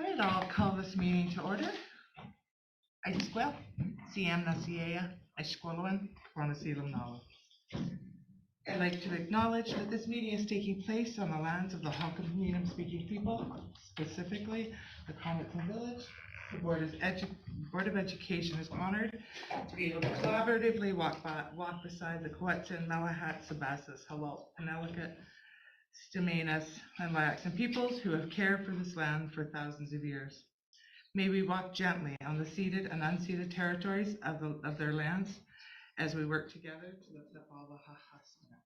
right, I'll call this meeting to order. Aisquel, CM Nasiea, Aisquelwan, Quanasilam Nala. I'd like to acknowledge that this meeting is taking place on the lands of the Halkidiki speaking people, specifically the Comiton Village. The Board of Education is honored to be able to collaboratively walk beside the Quetzin, Malahat, Sabasas, Halal, Penelicut, Stamanas, and Laxan peoples who have cared for this land for thousands of years. May we walk gently on the ceded and unceded territories of their lands as we work together to lift up all the Hahasana.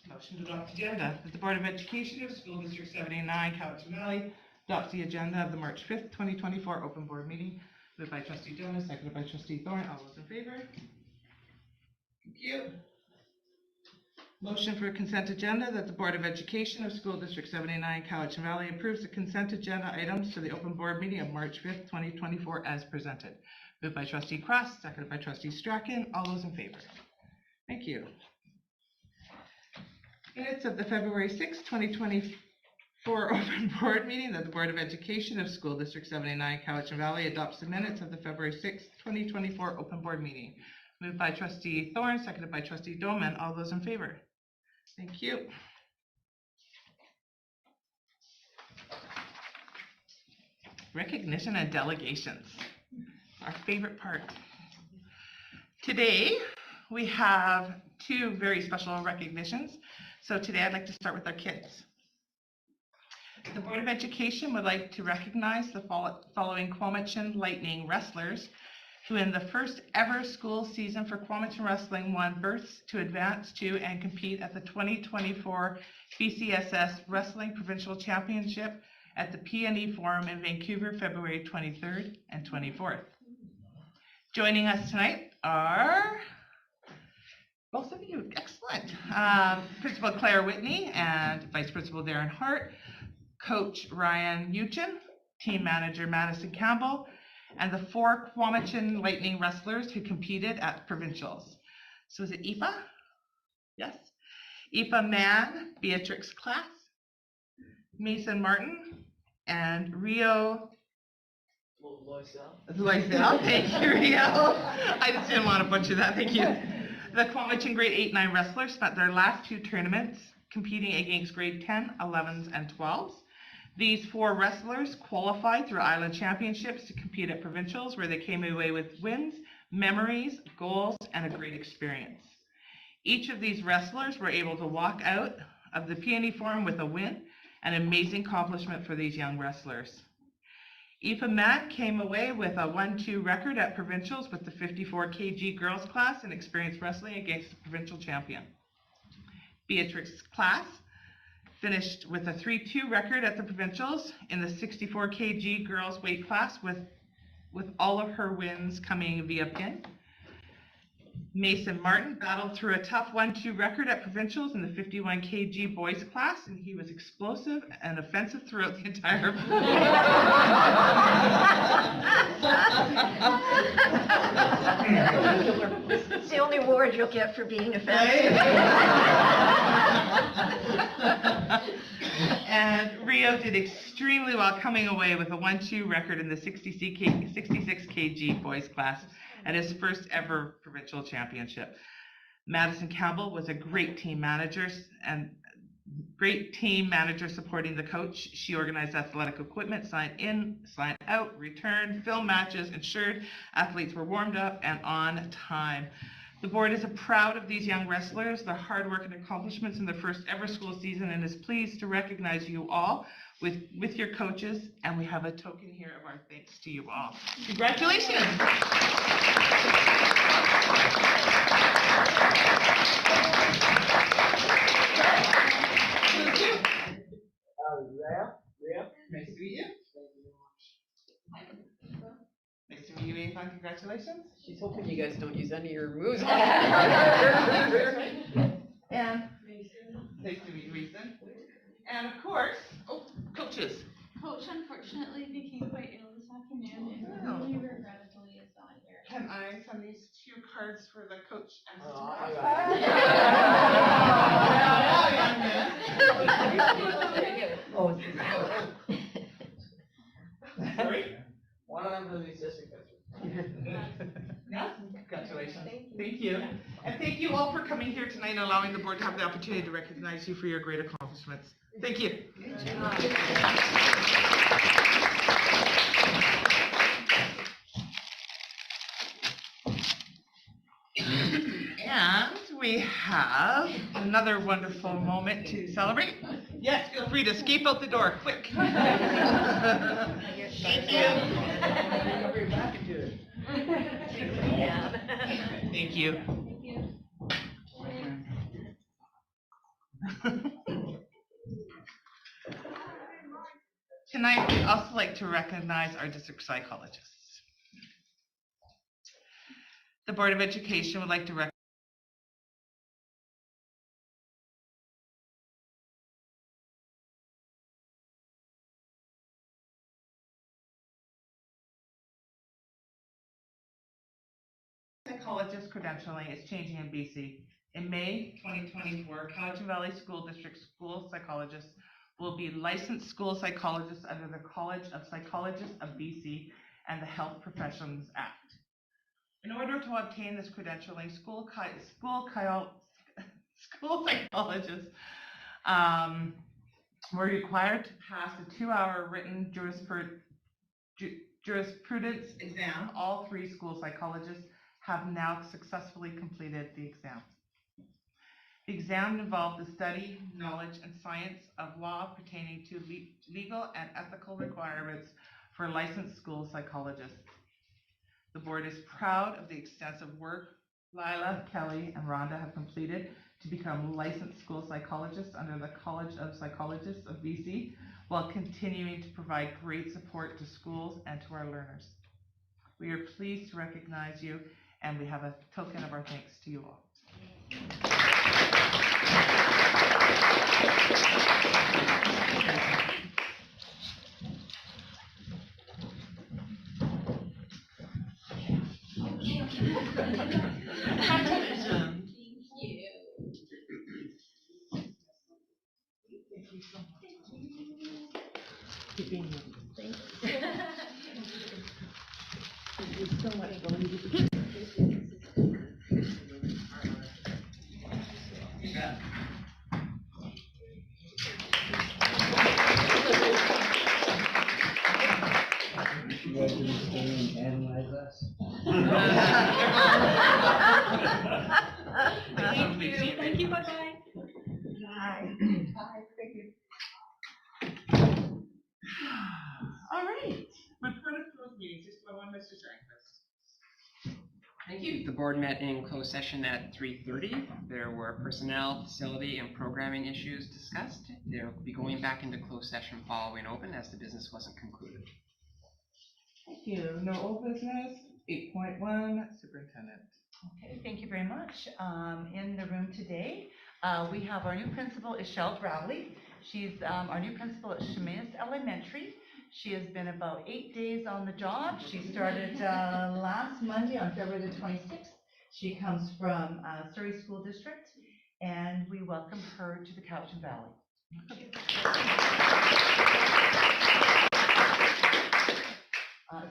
Motion to adopt agenda. That the Board of Education of School District 79, Cowichan Valley, adopts the agenda of the March 5th, 2024 open board meeting. Moved by Trustee Jonas, seconded by Trustee Thorne. All those in favor? Thank you. Motion for a consent agenda that the Board of Education of School District 79, Cowichan Valley approves the consent agenda items to the open board meeting of March 5th, 2024 as presented. Moved by Trustee Cross, seconded by Trustee Strachan. All those in favor? Thank you. Minutes of the February 6th, 2024 open board meeting that the Board of Education of School District 79, Cowichan Valley adopts the minutes of the February 6th, 2024 open board meeting. Moved by Trustee Thorne, seconded by Trustee Doman. All those in favor? Thank you. Recognition and delegations, our favorite part. Today, we have two very special recognitions. So today I'd like to start with our kids. The Board of Education would like to recognize the following Quamachin Lightning wrestlers who in the first ever school season for Quamachin Wrestling won berths to advance to and compete at the 2024 BCSS Wrestling Provincial Championship at the PNE Forum in Vancouver, February 23rd and 24th. Joining us tonight are both of you, excellent. Principal Claire Whitney and Vice Principal Darren Hart, Coach Ryan Uchin, Team Manager Madison Campbell, and the four Quamachin Lightning wrestlers who competed at provincials. So is it Aoife? Yes. Aoife Mann, Beatrix Class, Mason Martin, and Rio Loisel. Thank you, Rio. I just didn't want to butcher that. Thank you. The Quamachin grade 8-9 wrestlers spent their last two tournaments competing against grade 10, 11s, and 12s. These four wrestlers qualified through Island Championships to compete at provincials where they came away with wins, memories, goals, and a great experience. Each of these wrestlers were able to walk out of the PNE Forum with a win, an amazing accomplishment for these young wrestlers. Aoife Matt came away with a 1-2 record at provincials with the 54 kg girls class and experienced wrestling against the provincial champion. Beatrix Class finished with a 3-2 record at the provincials in the 64 kg girls weight class with all of her wins coming via pin. Mason Martin battled through a tough 1-2 record at provincials in the 51 kg boys class, and he was explosive and offensive throughout the entire It's the only award you'll get for being offensive. And Rio did extremely well, coming away with a 1-2 record in the 66 kg boys class at his first ever provincial championship. Madison Campbell was a great team manager supporting the coach. She organized athletic equipment, sign in, sign out, return, film matches, ensured athletes were warmed up and on time. The board is proud of these young wrestlers, their hard work and accomplishments in their first ever school season, and is pleased to recognize you all with your coaches, and we have a token here of our thanks to you all. Congratulations. Nice to meet you. Nice to meet you, Aoife. Congratulations. She's hoping you guys don't use any of your moves. And nice to meet you, Reason. And of course, coaches. Coach unfortunately became quite ill this afternoon and really regrettably is not here. Can I send these 2 cards for the coach and Oh, Thank you. And thank you all for coming here tonight and allowing the board to have the opportunity to recognize you for your great accomplishments. Thank you. And we have another wonderful moment to celebrate. Yes, feel free to escape out the door, quick. Thank you. Thank you. Tonight, we'd also like to recognize our district psychologists. The Board of Education would like to recognize psychologist credentialing is changing in BC. In May 2024, Cowichan Valley School District school psychologists will be licensed school psychologists under the College of Psychologists of BC and the Health Professions Act. In order to obtain this credentialing, school psychologists were required to pass a 2-hour written jurisprudence exam. All 3 school psychologists have now successfully completed the exam. The exam involved the study, knowledge, and science of law pertaining to legal and ethical requirements for licensed school psychologists. The board is proud of the extensive work Lila, Kelly, and Rhonda have completed to become licensed school psychologists under the College of Psychologists of BC, while continuing to provide great support to schools and to our learners. We are pleased to recognize you, and we have a token of our thanks to you all. Thank you, bye-bye. Bye. Bye, thank you. All right. Report of closed meetings, just by one, Mr. Sternquist. Thank you. The board met in closed session at 3:30. There were personnel, facility, and programming issues discussed. They'll be going back into closed session following open as the business wasn't concluded. Thank you. No old business. 8.1, superintendent. Okay, thank you very much. In the room today, we have our new principal, Ishelle Bradley. She's our new principal at Chemaist Elementary. She has been about 8 days on the job. She started last Monday on February the 26th. She comes from Surrey School District, and we welcome her to the Cowichan Valley.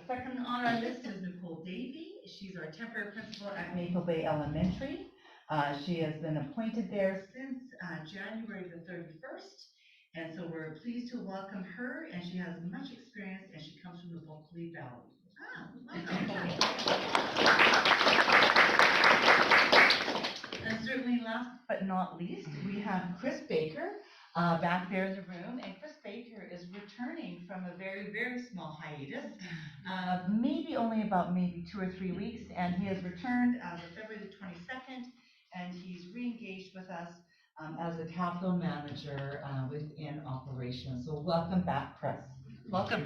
Second on our list is Nicole Davey. She's our temporary principal at Maple Bay Elementary. She has been appointed there since January the 31st. And so we're pleased to welcome her, and she has much experience, and she comes from the Bulkley Valley. And certainly last but not least, we have Chris Baker back there in the room. And Chris Baker is returning from a very, very small hiatus, maybe only about 2 or 3 weeks. And he has returned as of February the 22nd, and he's re-engaged with us as a capital manager within operations. So welcome back, Chris. Welcome.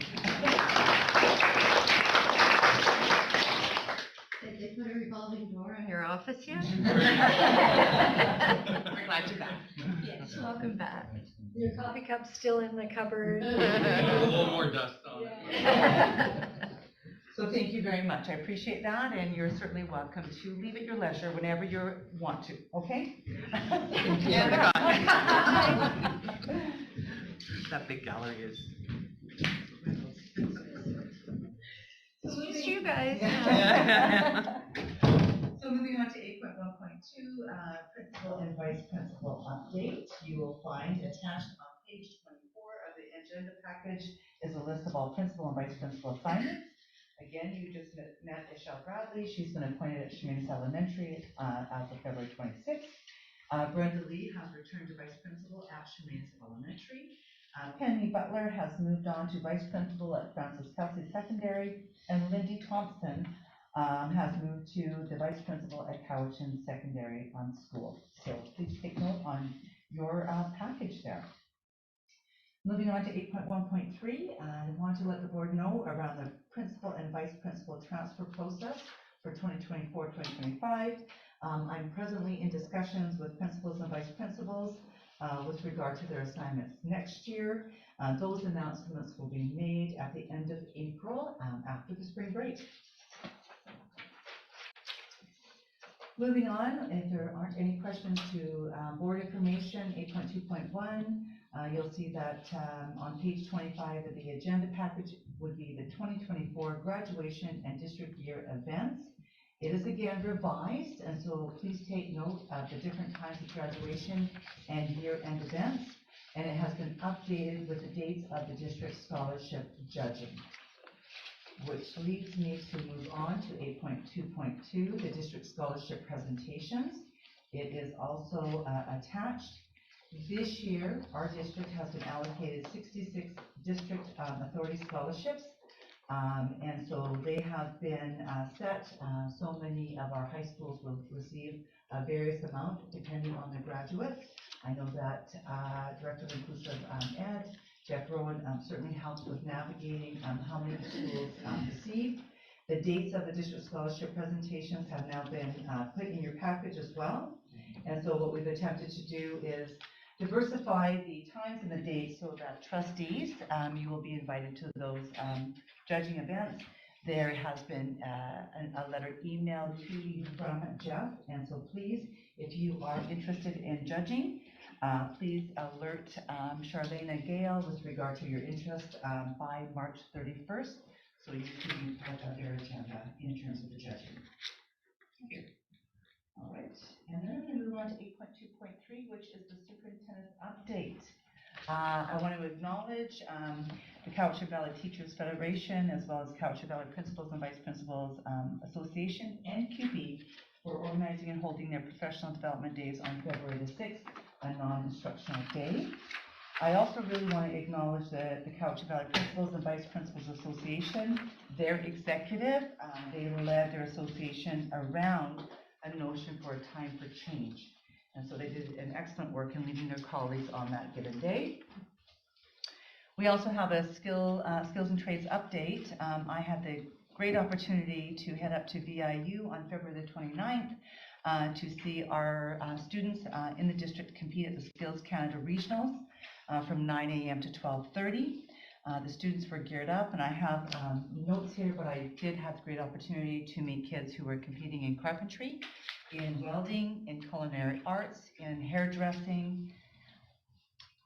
Did they put a revolving door on your office yet? We're glad you're back. Yes, welcome back. Your coffee cup's still in the cupboard. A little more dust on it. So thank you very much. I appreciate that, and you're certainly welcome to leave at your leisure whenever you want to, okay? Yeah, that big gallery is. It's you guys. So moving on to 8.1 to principal and vice principal update, you will find attached on page 24 of the agenda package is a list of all principal and vice principal assignments. Again, you just met Michelle Bradley. She's been appointed at Chemainus Elementary as of February 26th. Brenda Lee has returned to vice principal at Chemainus Elementary. Penny Butler has moved on to vice principal at Francis Kelsey Secondary, and Lindy Thompson has moved to the vice principal at Cowichan Secondary School. So please take note on your package there. Moving on to 8.1.3, I want to let the board know around the principal and vice principal transfer process for 2024-2025. I'm presently in discussions with principals and vice principals with regard to their assignments next year. Those announcements will be made at the end of April after the spring break. Moving on, if there aren't any questions to board information, 8.2.1, you'll see that on page 25 of the agenda package would be the 2024 graduation and district year events. It is again revised, and so please take note of the different kinds of graduation and year-end events, and it has been updated with the dates of the district scholarship judging. Which leads me to move on to 8.2.2, the district scholarship presentations. It is also attached. This year, our district has been allocated 66 district authority scholarships, and so they have been set. So many of our high schools will receive a various amount depending on the graduates. I know that Director of Inclusive Ed, Jeff Rowan, certainly helps with navigating how many schools receive. The dates of the district scholarship presentations have now been put in your package as well. And so what we've attempted to do is diversify the times and the dates so that trustees, you will be invited to those judging events. There has been a letter emailed to you from Jeff, and so please, if you are interested in judging, please alert Charlene Gale with regard to your interest by March 31st, so you can be part of their agenda in terms of the judging. All right, and then we're going to move on to 8.2.3, which is the superintendent's update. I want to acknowledge the Cowichan Valley Teachers Federation, as well as Cowichan Valley Principals and Vice Principals Association and CUPE for organizing and holding their professional development days on February the 6th, a non-instructional day. I also really want to acknowledge the Cowichan Valley Principals and Vice Principals Association, their executive. They led their association around a notion for a time for change. And so they did an excellent work in leading their colleagues on that given day. We also have a skills and trades update. I had the great opportunity to head up to VIU on February the 29th to see our students in the district compete at the Skills Canada Regionals from 9 a.m. to 12:30. The students were geared up, and I have notes here, but I did have the great opportunity to meet kids who were competing in carpentry, in welding, in culinary arts, in hairdressing,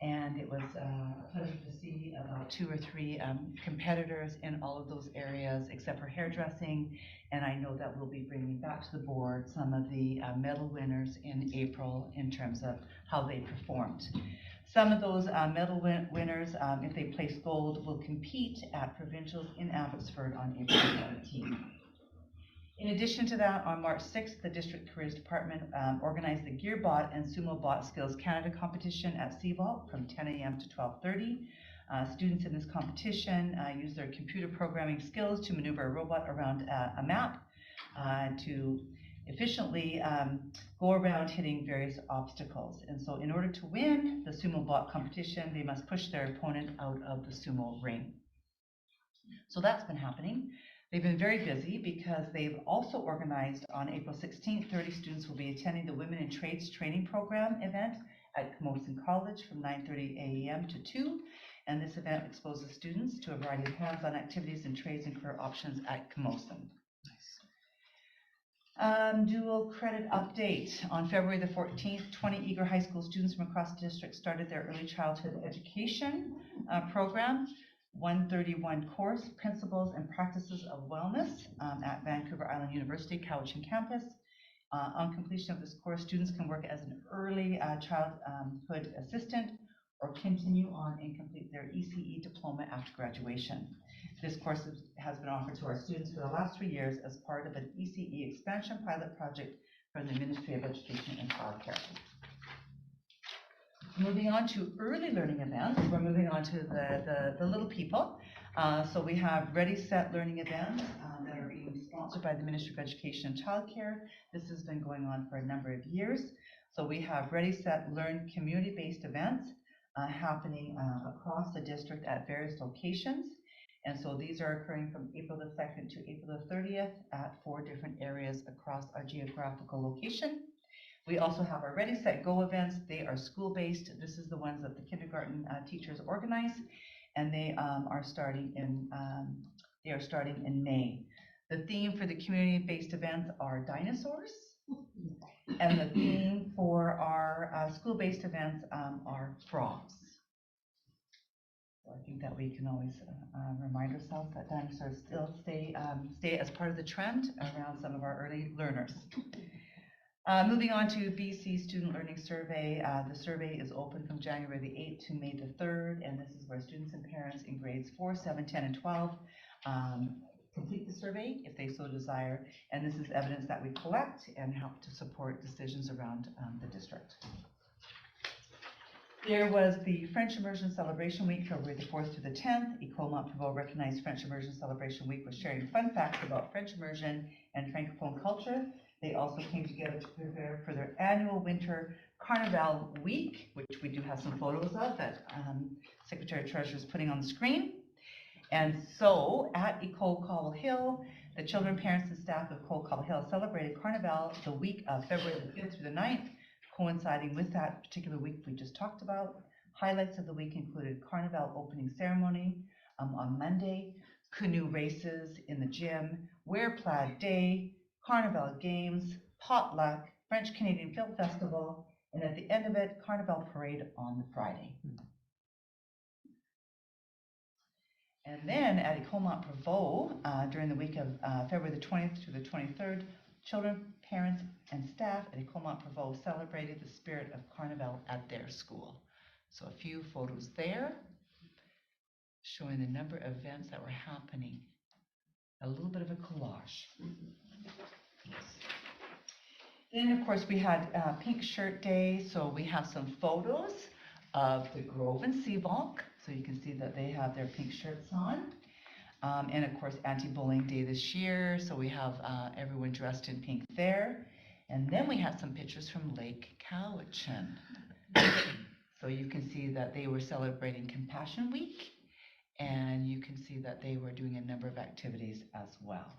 and it was a pleasure to see about 2 or 3 competitors in all of those areas except for hairdressing, and I know that we'll be bringing back to the board some of the medal winners in April in terms of how they performed. Some of those medal winners, if they place gold, will compete at provincials in Abbotsford on April 17th. In addition to that, on March 6th, the District Careers Department organized the GearBot and SumoBot Skills Canada competition at CVault from 10 a.m. to 12:30. Students in this competition use their computer programming skills to maneuver a robot around a map to efficiently go around hitting various obstacles. And so in order to win the SumoBot competition, they must push their opponent out of the sumo ring. So that's been happening. They've been very busy because they've also organized on April 16th, 30 students will be attending the Women in Trades Training Program event at Camosun College from 9:30 a.m. to 2. And this event exposes students to a variety of hands-on activities and trades and career options at Camosun. Dual credit update. On February the 14th, 20 eager high school students from across the district started their early childhood education program. 131 course, Principles and Practices of Wellness at Vancouver Island University, Cowichan campus. On completion of this course, students can work as an early childhood assistant or continue on and complete their ECE diploma after graduation. This course has been offered to our students for the last 3 years as part of an ECE expansion pilot project from the Ministry of Education and Childcare. Moving on to early learning events, we're moving on to the little people. So we have Ready, Set Learning events that are being sponsored by the Ministry of Education and Childcare. This has been going on for a number of years. So we have Ready, Set, Learn community-based events happening across the district at various locations. And so these are occurring from April the 2nd to April the 30th at 4 different areas across our geographical location. We also have our Ready, Set, Go events. They are school-based. This is the ones that the kindergarten teachers organize, and they are starting in May. The theme for the community-based events are dinosaurs, and the theme for our school-based events are frogs. So I think that we can always remind ourselves that dinosaurs still stay as part of the trend around some of our early learners. Moving on to BC Student Learning Survey. The survey is open from January the 8th to May the 3rd, and this is where students and parents in grades 4, 7, 10, and 12 complete the survey if they so desire, and this is evidence that we collect and help to support decisions around the district. There was the French Immersion Celebration Week, February the 4th to the 10th. Ecole Montprevost recognized French Immersion Celebration Week with sharing fun facts about French immersion and Francophone culture. They also came together to prepare for their annual winter Carnival week, which we do have some photos of that Secretary Treasurer is putting on the screen. And so at Ecole Cobble Hill, the children, parents, and staff of Ecole Cobble Hill celebrated Carnival the week of February the 5th through the 9th, coinciding with that particular week we just talked about. Highlights of the week included Carnival opening ceremony on Monday, canoe races in the gym, Wear Plaid Day, Carnival games, potluck, French Canadian Film Festival, and at the end of it, Carnival parade on the Friday. And then at Ecole Montprevost, during the week of February the 20th to the 23rd, children, parents, and staff at Ecole Montprevost celebrated the spirit of Carnival at their school. So a few photos there showing the number of events that were happening. A little bit of a collage. Then, of course, we had Pink Shirt Day, so we have some photos of the Grove and Seavolk. So you can see that they have their pink shirts on. And of course, Anti-Bullying Day this year, so we have everyone dressed in pink there. And then we have some pictures from Lake Cowichan. So you can see that they were celebrating Compassion Week, and you can see that they were doing a number of activities as well.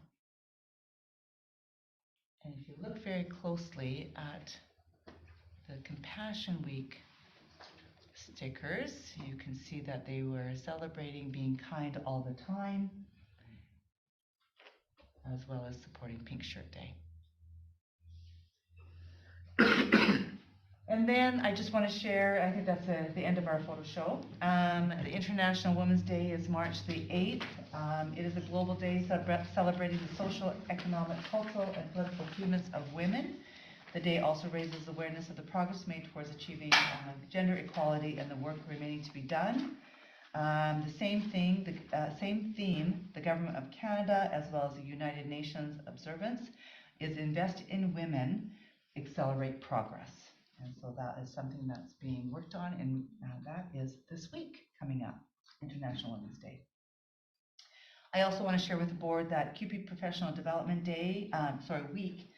And if you look very closely at the Compassion Week stickers, you can see that they were celebrating being kind all the time, as well as supporting Pink Shirt Day. And then I just want to share, I think that's the end of our photo show. The International Women's Day is March the 8th. It is a global day celebrating the social, economic, cultural, and political achievements of women. The day also raises awareness of the progress made towards achieving gender equality and the work remaining to be done. The same theme, the Government of Canada, as well as the United Nations observance, is Invest in Women, Accelerate Progress. And so that is something that's being worked on, and that is this week coming up, International Women's Day. I also want to share with the board that CUPE Professional Development Week,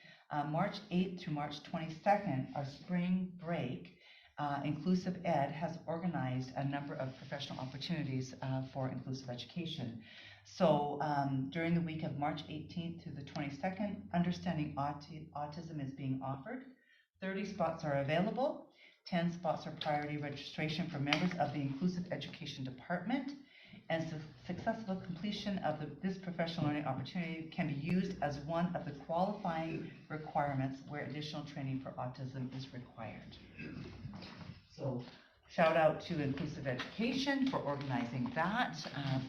March 8th through March 22nd, our spring break, Inclusive Ed has organized a number of professional opportunities for inclusive education. So during the week of March 18th to the 22nd, Understanding Autism is being offered. 30 spots are available. 10 spots are priority registration for members of the Inclusive Education Department. And successful completion of this professional learning opportunity can be used as one of the qualifying requirements where additional training for autism is required. So shout out to Inclusive Education for organizing that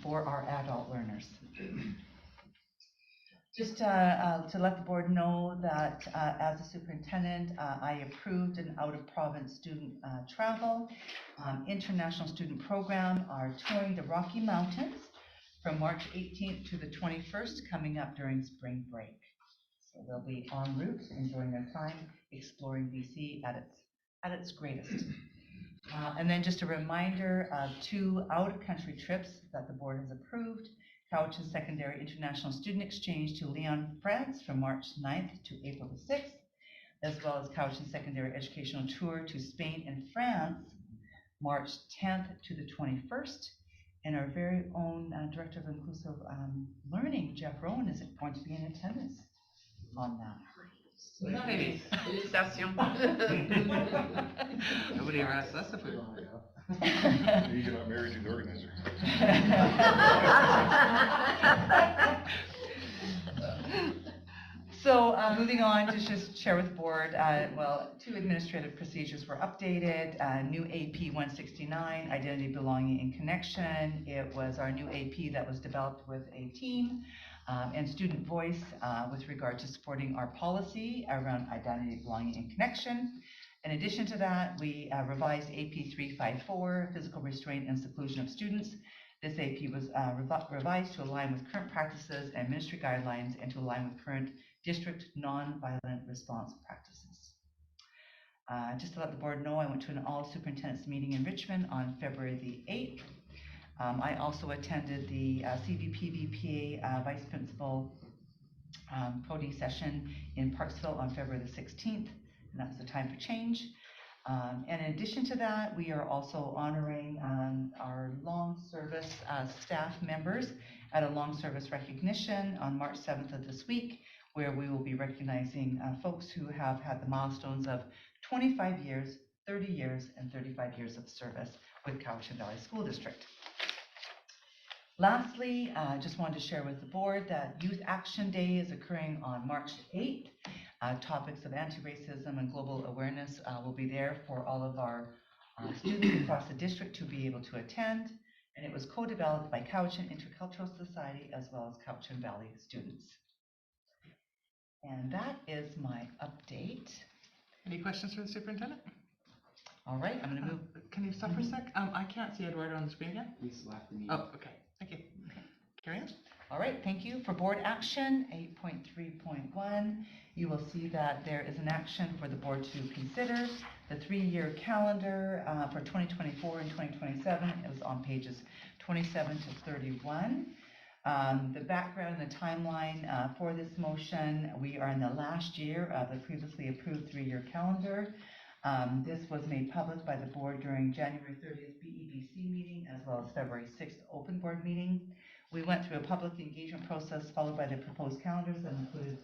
for our adult learners. Just to let the board know that as a superintendent, I approved an out-of-province student travel. International student program are touring the Rocky Mountains from March 18th to the 21st, coming up during spring break. So they'll be en route, enjoying their time, exploring BC at its greatest. And then just a reminder of 2 out-of-country trips that the board has approved. Cowichan Secondary International Student Exchange to Lyon, France from March 9th to April the 6th, as well as Cowichan Secondary Educational Tour to Spain and France, March 10th to the 21st. And our very own Director of Inclusive Learning, Jeff Rowan, is going to be in attendance on that. Ladies. Félicitations. Nobody ever asked us if we want to go. You cannot marry the organizer. So moving on to just share with the board, 2 administrative procedures were updated. New AP 169, Identity, Belonging, and Connection. It was our new AP that was developed with a team. And Student Voice with regard to supporting our policy around identity, belonging, and connection. In addition to that, we revised AP 354, Physical Restraint and Seclusion of Students. This AP was revised to align with current practices and ministry guidelines and to align with current district nonviolent response practices. Just to let the board know, I went to an all superintendents meeting in Richmond on February the 8th. I also attended the CVP-VPA Vice Principal Cody session in Parksville on February the 16th, and that was the time for change. And in addition to that, we are also honoring our long service staff members at a long service recognition on March 7th of this week, where we will be recognizing folks who have had the milestones of 25 years, 30 years, and 35 years of service with Cowichan Valley School District. Lastly, just wanted to share with the board that Youth Action Day is occurring on March 8th. Topics of anti-racism and global awareness will be there for all of our students across the district to be able to attend. And it was co-developed by Cowichan Intercultural Society as well as Cowichan Valley students. And that is my update. Any questions for the superintendent? All right, I'm going to move. Can you stop for a sec? I can't see Eduardo on the screen again. Please left the meeting. Oh, okay. Thank you. Carry on. All right, thank you. For board action 8.3.1, you will see that there is an action for the board to consider the 3-year calendar for 2024 and 2027. It was on pages 27 to 31. The background and the timeline for this motion: we are in the last year of the previously approved 3-year calendar. This was made public by the board during January 30th BEBC meeting as well as February 6th open board meeting. We went through a public engagement process followed by the proposed calendars that included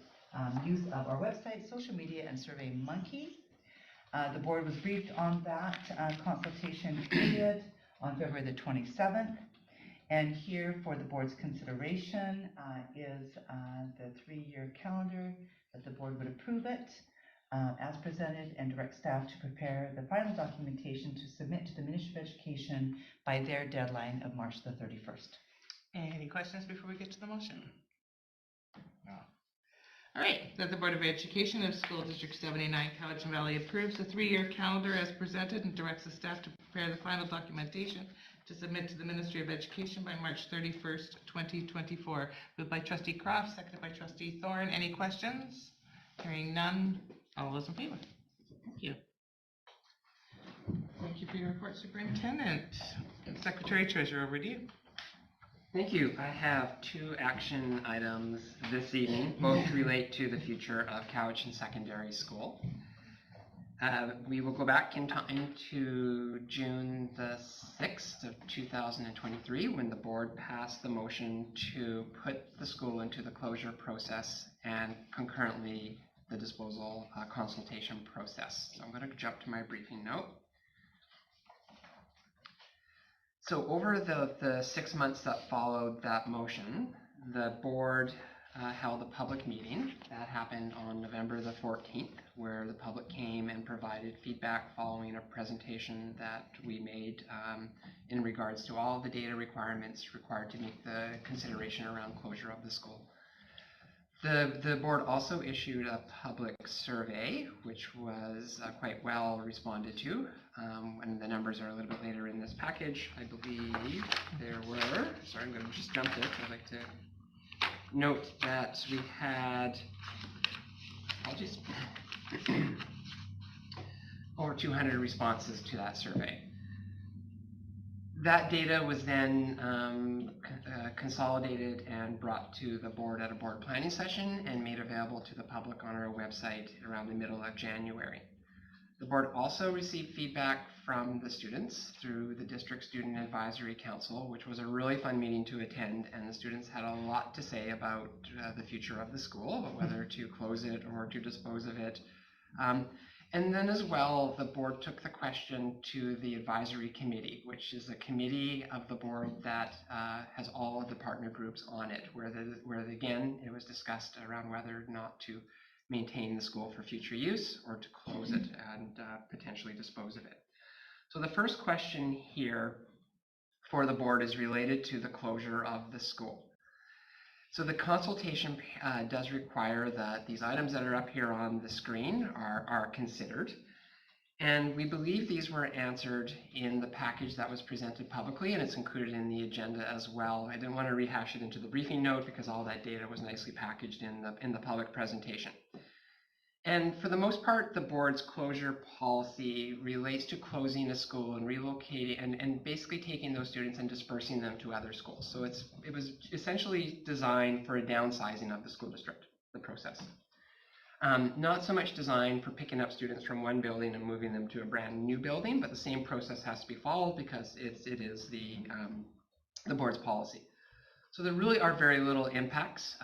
use of our website, social media, and SurveyMonkey. The board was briefed on that consultation period on February the 27th. And here for the board's consideration is the 3-year calendar that the board would approve it as presented and direct staff to prepare the final documentation to submit to the Ministry of Education by their deadline of March the 31st. Any questions before we get to the motion? No. All right, that the Board of Education of School District 79 Cowichan Valley approves the 3-year calendar as presented and directs the staff to prepare the final documentation to submit to the Ministry of Education by March 31st, 2024. Moved by Trustee Croft, seconded by Trustee Thorne. Any questions? Hearing none. All those in favor? Thank you. Thank you for your report, Superintendent. Secretary Treasurer, over to you. Thank you. I have 2 action items this evening. Both relate to the future of Cowichan Secondary School. We will go back in time to June the 6th of 2023 when the board passed the motion to put the school into the closure process and concurrently the disposal consultation process. So I'm going to jump to my briefing note. So over the 6 months that followed that motion, the board held a public meeting that happened on November the 14th, where the public came and provided feedback following a presentation that we made in regards to all the data requirements required to make the consideration around closure of the school. The board also issued a public survey, which was quite well responded to. And the numbers are a little bit later in this package. I believe there were, sorry, I'm going to just jump it. I'd like to note that we had, apologies, over 200 responses to that survey. That data was then consolidated and brought to the board at a board planning session and made available to the public on our website around the middle of January. The board also received feedback from the students through the District Student Advisory Council, which was a really fun meeting to attend, and the students had a lot to say about the future of the school, about whether to close it or to dispose of it. And then as well, the board took the question to the advisory committee, which is a committee of the board that has all of the partner groups on it, where again, it was discussed around whether or not to maintain the school for future use or to close it and potentially dispose of it. So the first question here for the board is related to the closure of the school. So the consultation does require that these items that are up here on the screen are considered. And we believe these were answered in the package that was presented publicly, and it's included in the agenda as well. I didn't want to rehash it into the briefing note because all that data was nicely packaged in the public presentation. And for the most part, the board's closure policy relates to closing a school and relocating and basically taking those students and dispersing them to other schools. So it was essentially designed for a downsizing of the school district, the process. Not so much designed for picking up students from one building and moving them to a brand new building, but the same process has to be followed because it is the board's policy. So there really are very little impacts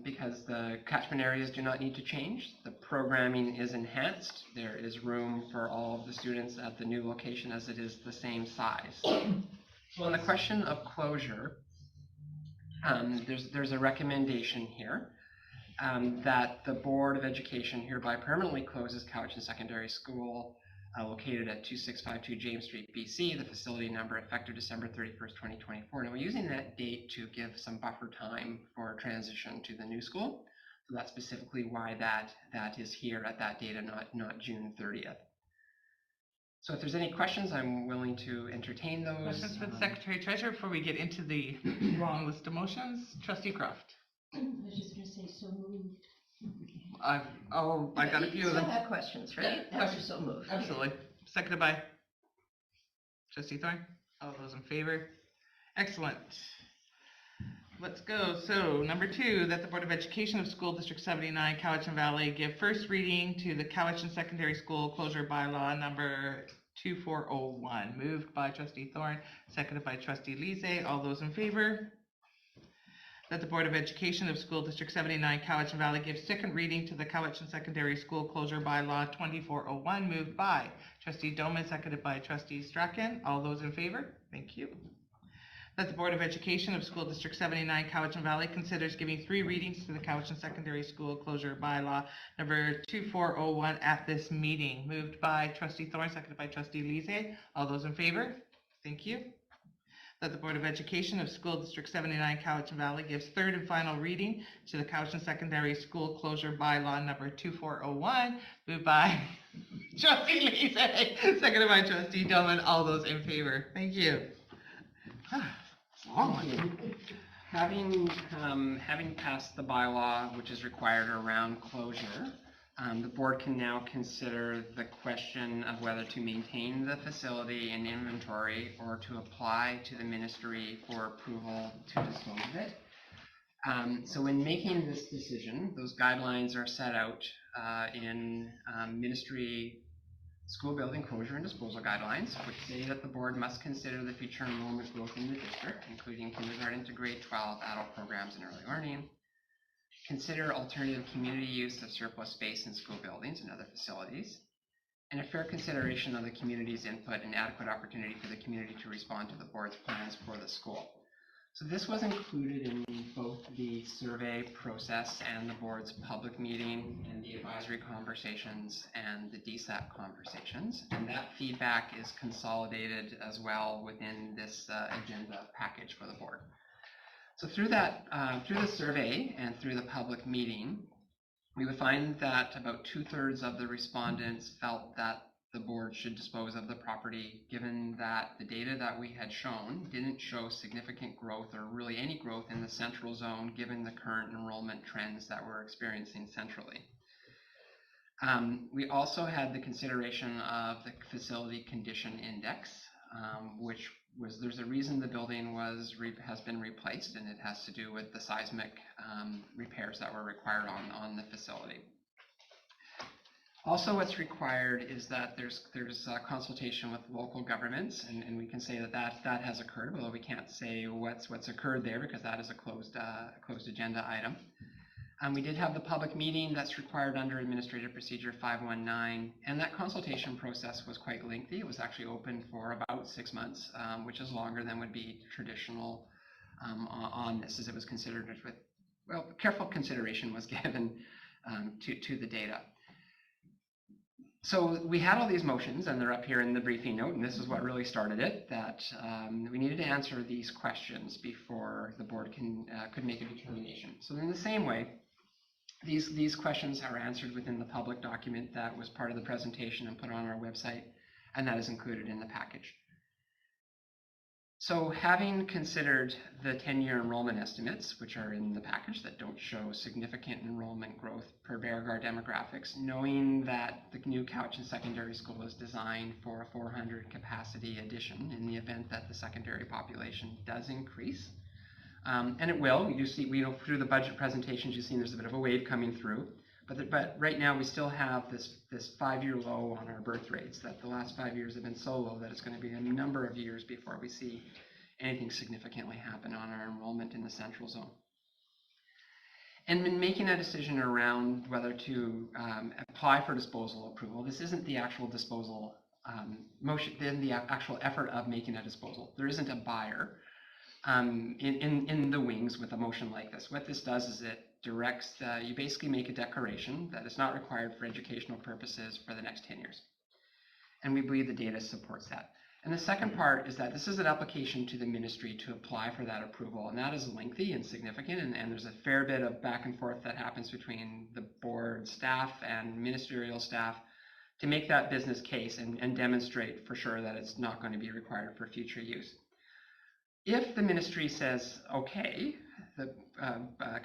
because the catchment areas do not need to change. The programming is enhanced. There is room for all of the students at the new location as it is the same size. So on the question of closure, there's a recommendation here that the Board of Education hereby permanently closes Cowichan Secondary School located at 2652 James Street, BC, the facility number effective December 31st, 2024. Now we're using that date to give some buffer time for transition to the new school. So that's specifically why that is here at that date and not June 30th. So if there's any questions, I'm willing to entertain those. Questions for the Secretary Treasurer before we get into the long list of motions? Trustee Croft. I was just gonna say, so moved. I got a few You of them. still have questions, right? After so moved. Absolutely. Seconded by Trustee Thorne. All those in favor? Excellent. Let's go. So number 2, that the Board of Education of School District 79, Cowichan Valley, give first reading to the Cowichan Secondary School closure bylaw number 2401. Moved by Trustee Thorne, seconded by Trustee Lise. All those in favor? That the Board of Education of School District 79, Cowichan Valley, gives second reading to the Cowichan Secondary School closure bylaw 2401. Moved by Trustee Doman, seconded by Trustee Strachan. All those in favor? Thank you. That the Board of Education of School District 79, Cowichan Valley, considers giving 3 readings to the Cowichan Secondary School closure bylaw number 2401 at this meeting. Moved by Trustee Thorne, seconded by Trustee Lise. All those in favor? Thank you. That the Board of Education of School District 79, Cowichan Valley, gives third and final reading to the Cowichan Secondary School closure bylaw number 2401. Moved by Trustee Lise, seconded by Trustee Doman. All those in favor? Thank you. Having passed the bylaw, which is required around closure, the board can now consider the question of whether to maintain the facility in inventory or to apply to the ministry for approval to dispose of it. So in making this decision, those guidelines are set out in ministry school building closure and disposal guidelines, which say that the board must consider the future enrollment growth in the district, including kindergarten to grade 12 adult programs and early learning. Consider alternative community use of surplus space in school buildings and other facilities, and a fair consideration of the community's input and adequate opportunity for the community to respond to the board's plans for the school. So this was included in both the survey process and the board's public meeting and the advisory conversations and the DSAP conversations, and that feedback is consolidated as well within this agenda package for the board. So through that, through the survey and through the public meeting, we would find that about 2/3 of the respondents felt that the board should dispose of the property, given that the data that we had shown didn't show significant growth or really any growth in the central zone, given the current enrollment trends that we're experiencing centrally. We also had the consideration of the facility condition index, which was, there's a reason the building has been replaced, and it has to do with the seismic repairs that were required on the facility. Also, what's required is that there's a consultation with local governments, and we can say that has occurred, although we can't say what's occurred there because that is a closed agenda item. We did have the public meeting that's required under Administrative Procedure 519, and that consultation process was quite lengthy. It was actually open for about 6 months, which is longer than would be traditional on this, as it was considered with, well, careful consideration was given to the data. So we had all these motions, and they're up here in the briefing note, and this is what really started it, that we needed to answer these questions before the board could make a determination. So in the same way, these questions are answered within the public document that was part of the presentation and put on our website, and that is included in the package. So having considered the 10-year enrollment estimates, which are in the package that don't show significant enrollment growth per Beauregard demographics, knowing that the new Cowichan Secondary School is designed for a 400 capacity addition in the event that the secondary population does increase, and it will. We know through the budget presentations, you've seen there's a bit of a wave coming through, but right now we still have this 5-year low on our birth rates, that the last 5 years have been so low that it's going to be a number of years before we see anything significantly happen on our enrollment in the central zone. And in making a decision around whether to apply for disposal approval, this isn't the actual disposal motion, then the actual effort of making a disposal. There isn't a buyer in the wings with a motion like this. What this does is it directs, you basically make a declaration that it's not required for educational purposes for the next 10 years. And we believe the data supports that. And the second part is that this is an application to the ministry to apply for that approval, and that is lengthy and significant, and there's a fair bit of back and forth that happens between the board staff and ministerial staff to make that business case and demonstrate for sure that it's not going to be required for future use. If the ministry says, okay, the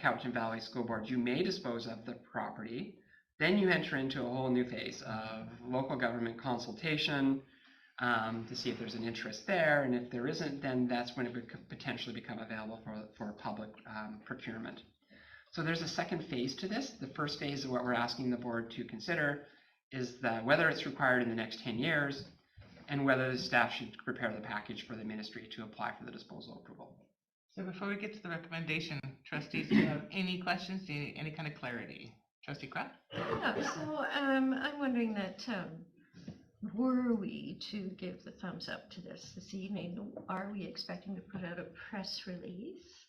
Cowichan Valley School Board, you may dispose of the property, then you enter into a whole new phase of local government consultation to see if there's an interest there, and if there isn't, then that's when it would potentially become available for public procurement. So there's a second phase to this. The first phase of what we're asking the board to consider is that whether it's required in the next 10 years, and whether the staff should prepare the package for the ministry to apply for the disposal approval. So before we get to the recommendation, trustees, do you have any questions, any kind of clarity? Trustee Kraft? Yeah, so I'm wondering that were we to give the thumbs up to this evening, are we expecting to put out a press release?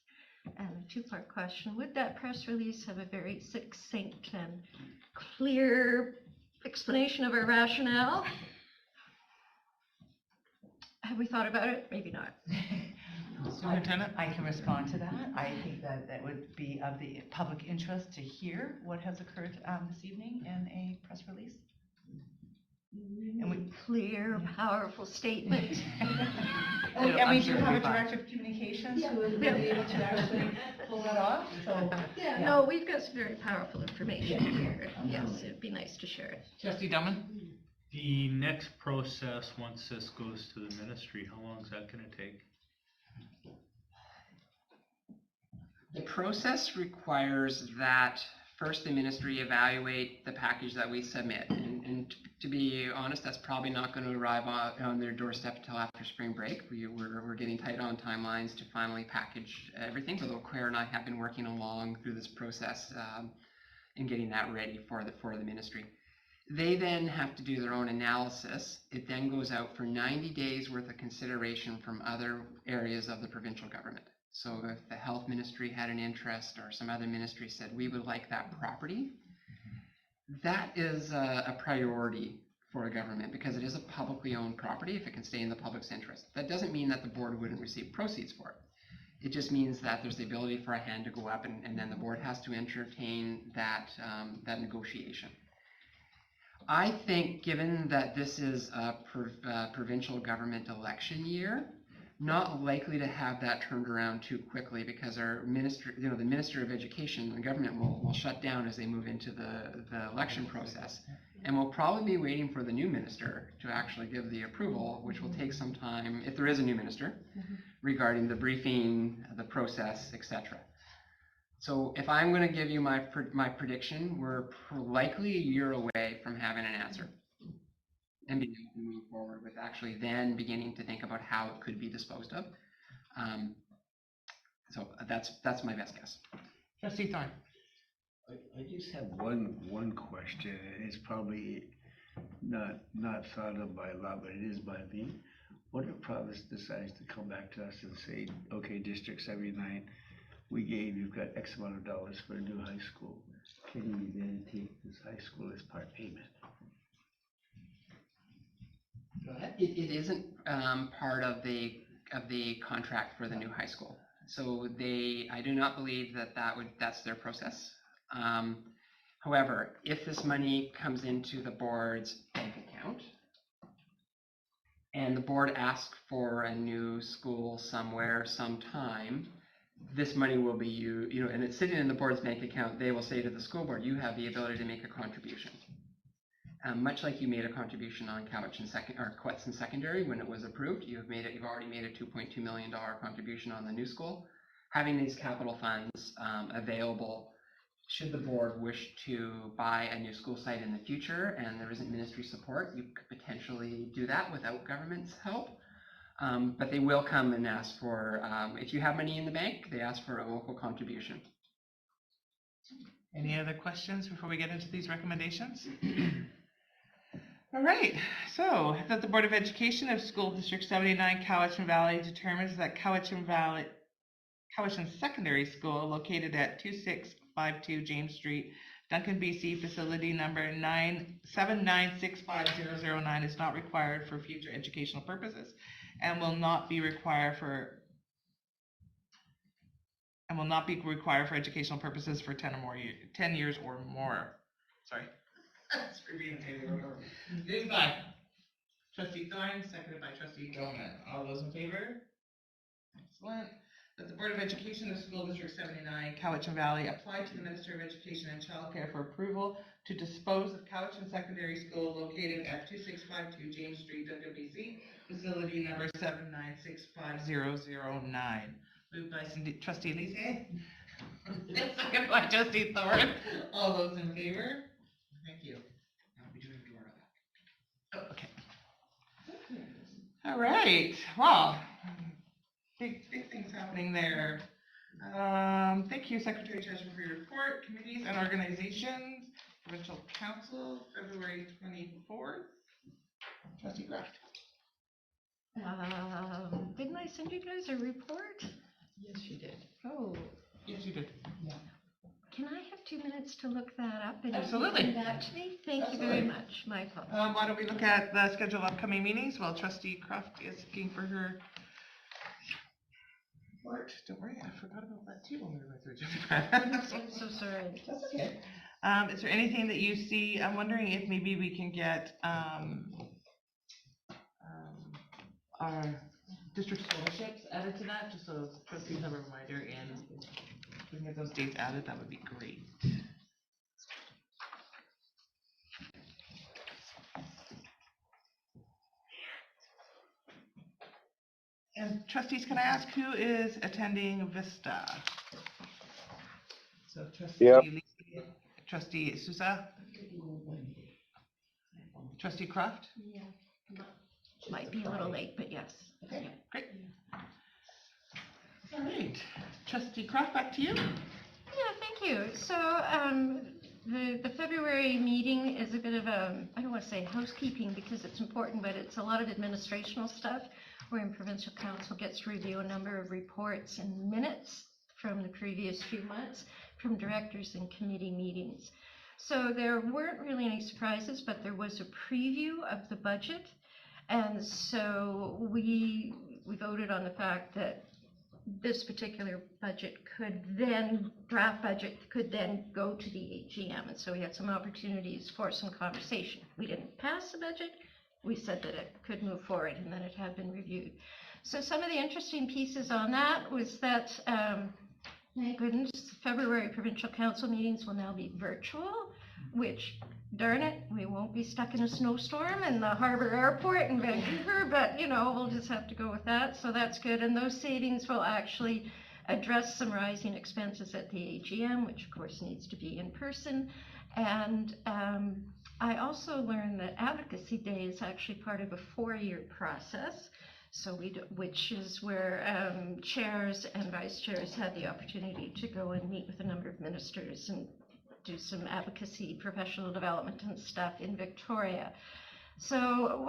And a two-part question, would that press release have a very succinct and clear explanation of our rationale? Have we thought about it? Maybe not. Superintendent? I can respond to that. I think that would be of the public interest to hear what has occurred this evening in a press release. And we Clear, powerful statement. I mean, do you have a director of communications who would be able to actually pull that off? So, Yeah, no, we've got some very powerful information here. Yes, it'd be nice to share it. Trustee Duman? The next process, once this goes to the ministry, how long is that going to take? The process requires that first the ministry evaluate the package that we submit. And to be honest, that's probably not going to arrive on their doorstep until after spring break. We're getting tight on timelines to finally package everything, although Claire and I have been working along through this process in getting that ready for the ministry. They then have to do their own analysis. It then goes out for 90 days worth of consideration from other areas of the provincial government. So if the health ministry had an interest or some other ministry said, we would like that property, that is a priority for a government because it is a publicly owned property if it can stay in the public's interest. That doesn't mean that the board wouldn't receive proceeds for it. It just means that there's the ability for a hand to go up, and then the board has to entertain that negotiation. I think, given that this is a provincial government election year, not likely to have that turned around too quickly, because our minister, the Minister of Education, the government will shut down as they move into the election process. And we'll probably be waiting for the new minister to actually give the approval, which will take some time, if there is a new minister, regarding the briefing, the process, etc. So if I'm going to give you my prediction, we're likely a year away from having an answer and being able to move forward with actually then beginning to think about how it could be disposed of. So that's my best guess. Trustee Thorne. I just have one question, and it's probably not thought of by a lot, but it is by me. What if province decides to come back to us and say, okay, District 79, you've got X amount of dollars for a new high school. Can you then take this high school as part payment? It isn't part of the contract for the new high school. So I do not believe that's their process. However, if this money comes into the board's bank account and the board asks for a new school somewhere, sometime, this money will be and it's sitting in the board's bank account, they will say to the school board, you have the ability to make a contribution. Much like you made a contribution on Quetzon Secondary when it was approved, you've already made a $2.2 million contribution on the new school. Having these capital funds available, should the board wish to buy a new school site in the future and there isn't ministry support, you could potentially do that without government's help. But they will come and ask for, if you have money in the bank, they ask for a local contribution. Any other questions before we get into these recommendations? All right, so that the Board of Education of School District 79 Cowichan Valley determines that Cowichan Secondary School, located at 2652 James Street, Duncan, BC, facility number 979650009, is not required for future educational purposes and will not be required for educational purposes for 10 years or more. Sorry. Moved by Trustee Thorne, seconded by Trustee Gilman. All those in favor? Excellent. That the Board of Education of School District 79, Cowichan Valley, apply to the Minister of Education and Childcare for approval to dispose of Cowichan Secondary School located at 2652 James Street, Duncan, BC, facility number 7965009. Moved by Trustee Elise. Seconded by Trustee Thorne. All those in favor? Thank you. I'll be doing more of that. Oh, okay. All right. Well, big things happening there. Thank you, Secretary Treasurer, for your report. Committees and organizations. Provincial Council, February 24th. Trustee Kraft. Didn't I send you guys a report? Yes, you did. Oh, Yes, you did. can I have 2 minutes to look that up? And Absolutely. Send that to me? Thank you very much, Michael. Why don't we look at the schedule of upcoming meetings while Trustee Kraft is looking for her report. Don't worry, I forgot about that too when we were through. I'm so sorry. That's okay. Is there anything that you see? I'm wondering if maybe we can get our district scholarships added to that, just so trustees have a reminder, and if we can get those dates added, that would be great. And trustees, can I ask who is attending Vista? So Trustee Lee, Trustee Sousa, Trustee Kraft? Yeah. Might be a little late, but yes. Okay, great. All right, Trustee Kraft, back to you. Yeah, thank you. So the February meeting is a bit of a, I don't want to say housekeeping because it's important, but it's a lot of administrational stuff wherein Provincial Council gets to review a number of reports and minutes from the previous few months from directors and committee meetings. So there weren't really any surprises, but there was a preview of the budget. And so we voted on the fact that this particular budget draft budget could then go to the AGM. And so we had some opportunities for some conversation. We didn't pass the budget. We said that it could move forward and that it had been reviewed. So some of the interesting pieces on that was that, thank goodness, February provincial council meetings will now be virtual, which, darn it, we won't be stuck in a snowstorm in the Harbour Airport in Vancouver, but we'll just have to go with that. So that's good. And those savings will actually address some rising expenses at the AGM, which of course needs to be in person. And I also learned that Advocacy Day is actually part of a 4-year process. So which is where chairs and vice chairs had the opportunity to go and meet with a number of ministers and do some advocacy, professional development and stuff in Victoria. So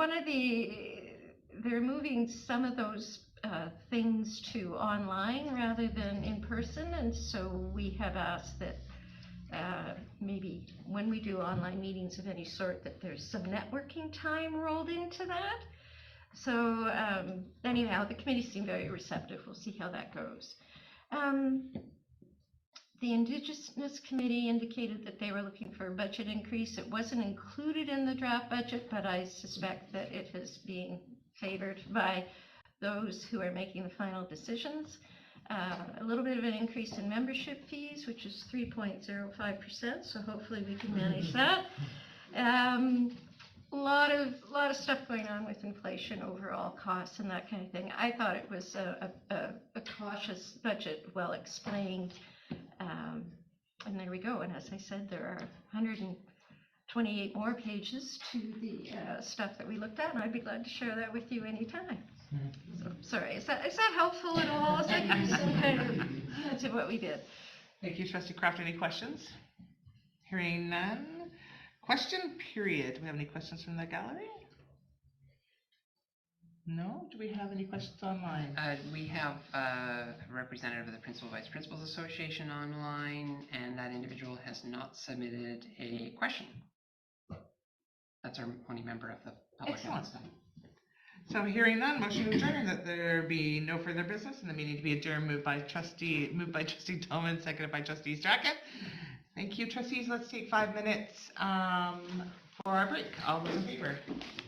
they're moving some of those things to online rather than in person. And so we have asked that maybe when we do online meetings of any sort, that there's some networking time rolled into that. So anyhow, the committee seemed very receptive. We'll see how that goes. The Indigenous Committee indicated that they were looking for a budget increase. It wasn't included in the draft budget, but I suspect that it is being favored by those who are making the final decisions. A little bit of an increase in membership fees, which is 3.05%, so hopefully we can manage that. A lot of stuff going on with inflation, overall costs, and that kind of thing. I thought it was a cautious budget, well explained, and there we go. And as I said, there are 128 more pages to the stuff that we looked at, and I'd be glad to share that with you anytime. So, sorry, is that helpful at all? Is that give you some kind of sense of what we did? Thank you, Trustee Craft. Any questions? Hearing none. Question period. Do we have any questions from the gallery? No? Do we have any questions online? We have a representative of the Principal Vice Principals Association online, and that individual has not submitted a question. That's our only member of the public. Excellent. So hearing none, motion to adjourn, that there be no further business and the meeting to be adjourned, moved by Trustee Tillman, seconded by Trustee Strachan. Thank you, trustees. Let's take 5 minutes for our break. All those in favor?